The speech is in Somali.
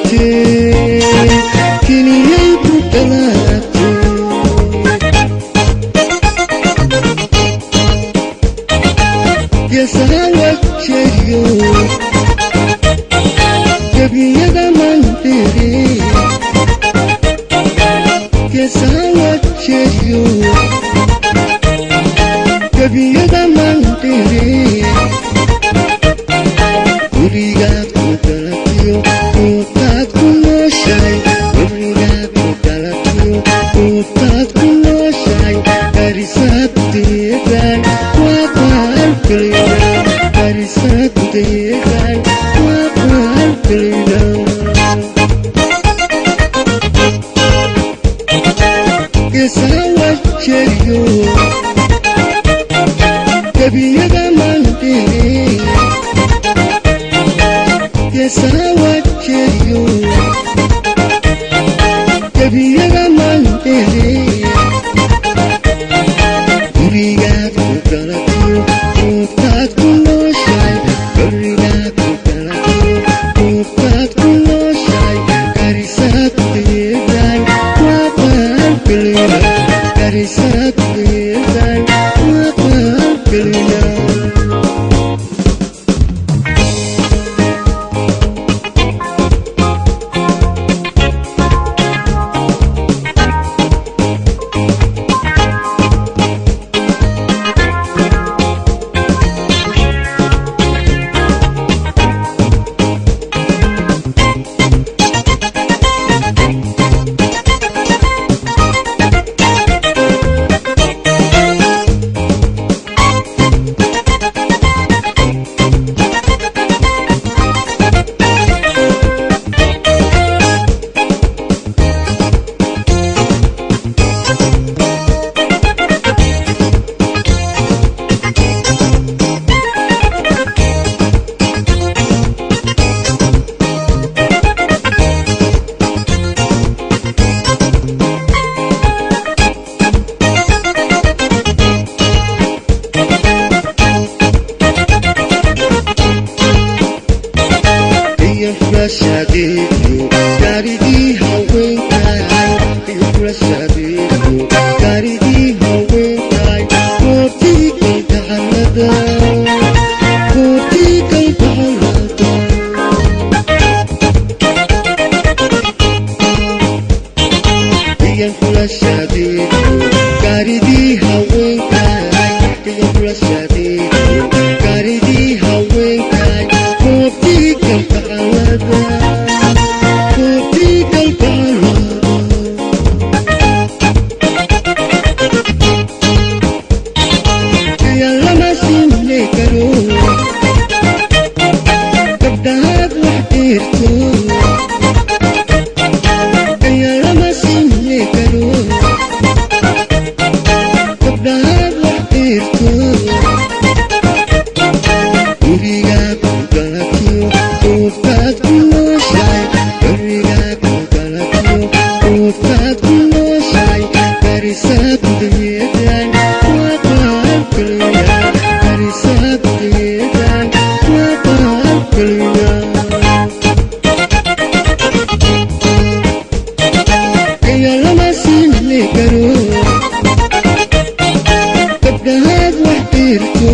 dhalatay keliyay ku dhalatay geesaha wajeeriyo gebiyada mandiri geesaha wajeeriyo gebiyada mandiri gurigaad ku dhalatiyo quutaad ku nooshahay gurigaad ku dhalatiyo quutaad ku nooshahay garisaadteedan waa qaalkelayda garisaadteedan waa qaalkelayda geesaha wajeeriyo gebiyada mandiri geesaha wajeeriyo gebiyada mandiri gurigaad ku dhalatiyo quutaad ku nooshahay gurigaad ku dhalatiyo quutaad ku nooshahay garisaadteedan waa qaalkelayda garisaadteedan waa qaalkelayda furashadiiyo gaarigii haweenkaay iyo furashadiiyo gaarigii haweenkaay goortii kalgacalada goortii kalgacalada iyo furashadiiyo gaarigii haweenkaay iyo furashadiiyo gaarigii haweenkaay goortii kalgacalada goortii kalgacalada iyo lama simle karo gabdhahaad wax dheerto iyo lama simle karo gabdhahaad wax dheerto gurigaad ku dhalatiyo quutaad ku nooshahay gurigaad ku dhalatiyo quutaad ku nooshahay garisaadteedan waa qaalkelayda garisaadteedan waa qaalkelayda iyo lama simle karo gabdhahaad wax dheerto